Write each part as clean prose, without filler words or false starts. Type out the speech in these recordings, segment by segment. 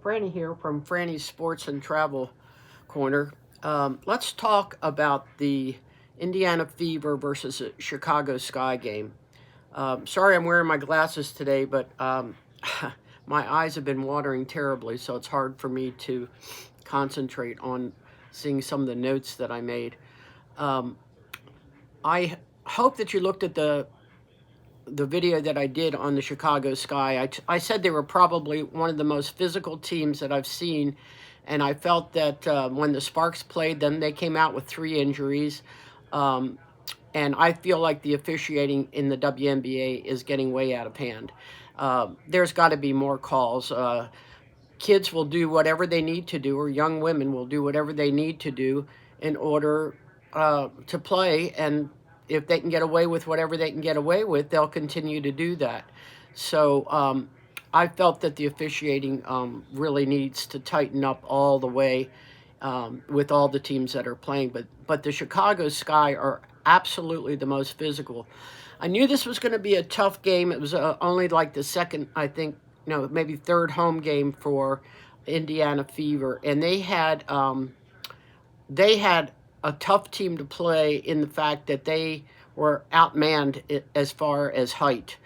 Franny here from Franny's Sports and Travel Corner. Let's talk about the Indiana Fever versus the Chicago Sky game. Sorry I'm wearing my glasses today, but my eyes have been watering terribly, so it's hard for me to concentrate on seeing some of the notes that I made. I hope that you looked at the video that I did on the Chicago Sky. I said they were probably one of the most physical teams that I've seen, and I felt that when the Sparks played them, they came out with 3 injuries, and I feel like the officiating in the WNBA is getting way out of hand. There's got to be more calls. Kids will do whatever they need to do, or young women will do whatever they need to do in order to play, and if they can get away with whatever they can get away with, they'll continue to do that. So I felt that the officiating really needs to tighten up all the way with all the teams that are playing. But the Chicago Sky are absolutely the most physical. I knew this was going to be a tough game. It was only like the second, I think, no, maybe third home game for Indiana Fever, and they had a tough team to play in the fact that they were outmanned as far as height.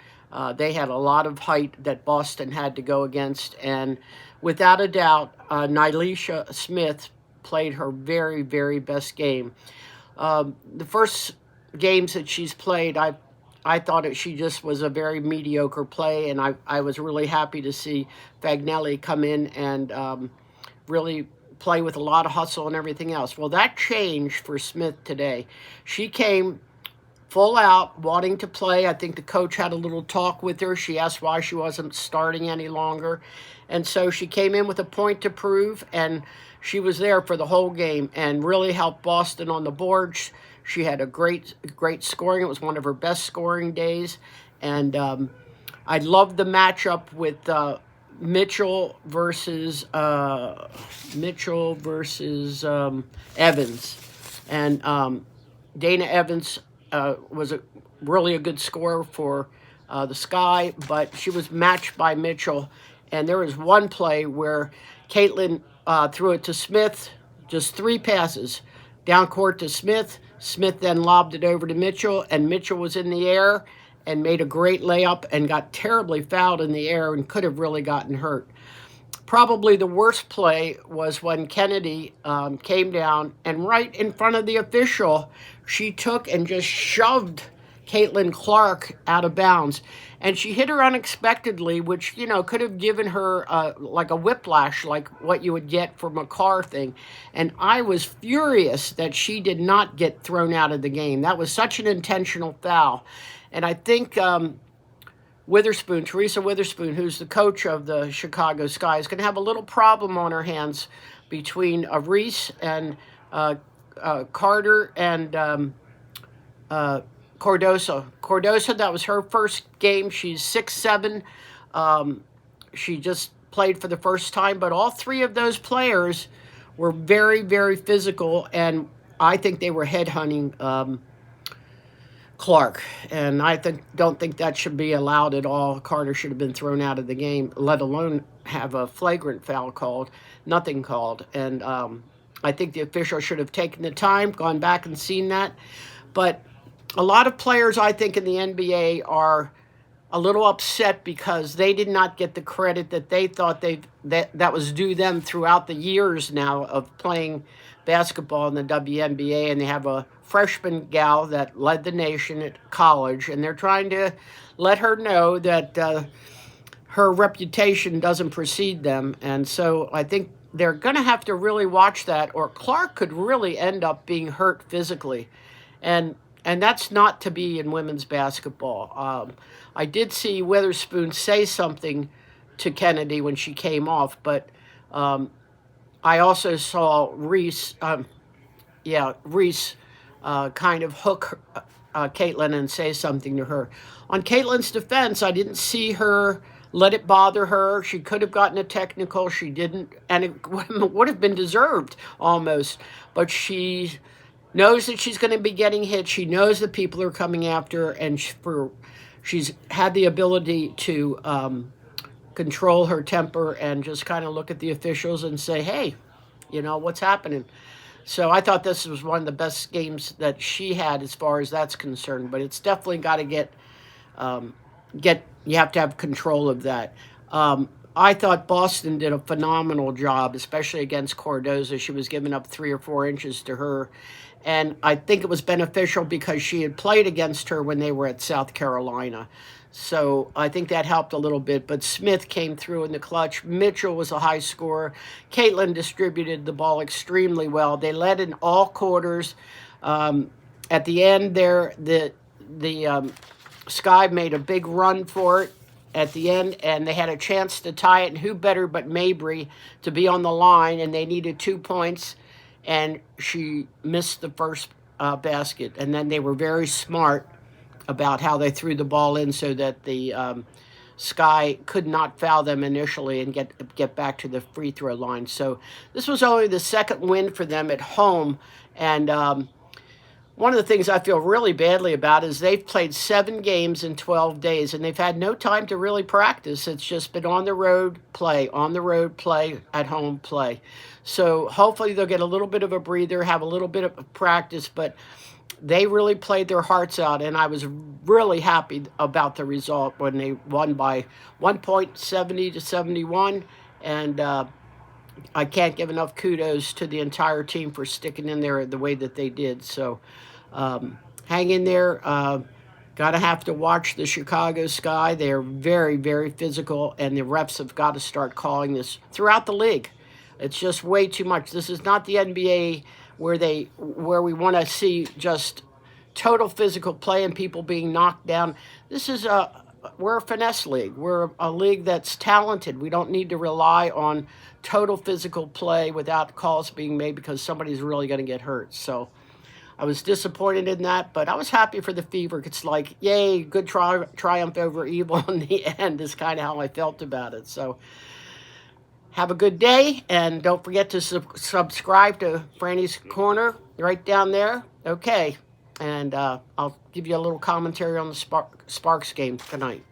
They had a lot of height that Boston had to go against, and without a doubt, Nylisha Smith played her very, very best game. The first games that she's played, I thought she just was a very mediocre play, and I was really happy to see Fagnelli come in and really play with a lot of hustle and everything else. Well, that changed for Smith today. She came full out, wanting to play. I think the coach had a little talk with her. She asked why she wasn't starting any longer. And so she came in with a point to prove, and she was there for the whole game and really helped Boston on the board. She had a great scoring. It was one of her best scoring days. And I loved the matchup with Mitchell versus Evans, and Dana Evans was really a good scorer for the Sky, but she was matched by Mitchell. And there was one play where Caitlin threw it to Smith, just 3 passes down court to Smith. Smith then lobbed it over to Mitchell, and Mitchell was in the air and made a great layup and got terribly fouled in the air and could have really gotten hurt. Probably the worst play was when Kennedy came down, and right in front of the official, she took and just shoved Caitlin Clark out of bounds. And she hit her unexpectedly, which, could have given her like a whiplash, like what you would get from a car thing. And I was furious that she did not get thrown out of the game. That was such an intentional foul. And I think Teresa Witherspoon, who's the coach of the Chicago Sky, is going to have a little problem on her hands between Reese and Carter and Cardoso. Cardoso, that was her first game. She's 6'7". She just played for the first time, but all 3 of those players were very, very physical, and I think they were headhunting Clark, and I don't think that should be allowed at all. Carter should have been thrown out of the game, let alone have a flagrant foul called, nothing called. And I think the official should have taken the time, gone back and seen that. But a lot of players, I think, in the NBA are a little upset because they did not get the credit that they thought that was due them throughout the years now of playing basketball in the WNBA. And they have a freshman gal that led the nation at college, and they're trying to let her know that her reputation doesn't precede them. And so I think they're going to have to really watch that, or Clark could really end up being hurt physically. And that's not to be in women's basketball. I did see Witherspoon say something to Kennedy when she came off, but I also saw Reese kind of hook Caitlin and say something to her. On Caitlin's defense, I didn't see her let it bother her. She could have gotten a technical. She didn't, and it would have been deserved almost. But she knows that she's going to be getting hit. She knows that people are coming after her, and she's had the ability to control her temper and just kind of look at the officials and say, hey, what's happening? So I thought this was one of the best games that she had as far as that's concerned. But it's definitely got to you have to have control of that. I thought Boston did a phenomenal job, especially against Cardozo. She was giving up 3 or 4 inches to her. And I think it was beneficial because she had played against her when they were at South Carolina. So I think that helped a little bit. But Smith came through in the clutch. Mitchell was a high scorer. Caitlin distributed the ball extremely well. They led in all quarters. At the end there, the Sky made a big run for it at the end, and they had a chance to tie it. And who better but Mabry to be on the line, and they needed 2 points, and she missed the first basket. And then they were very smart about how they threw the ball in so that the Sky could not foul them initially and get back to the free throw line. So this was only the second win for them at home, and one of the things I feel really badly about is they've played 7 games in 12 days, and they've had no time to really practice. It's just been on the road play, at home play. So hopefully they'll get a little bit of a breather, have a little bit of practice, but they really played their hearts out, and I was really happy about the result when they won by 1 point, 70-71, and I can't give enough kudos to the entire team for sticking in there the way that they did. So hang in there. Gotta have to watch the Chicago Sky. They're very, very physical, and the refs have got to start calling this throughout the league. It's just way too much. This is not the NBA where we want to see just total physical play and people being knocked down. This is we're a finesse league. We're a league that's talented. We don't need to rely on total physical play without calls being made because somebody's really going to get hurt. So I was disappointed in that, but I was happy for the Fever. It's like, yay, good triumph over evil in the end is kind of how I felt about it. So have a good day, and don't forget to subscribe to Franny's Corner right down there. Okay, and I'll give you a little commentary on the Sparks game tonight.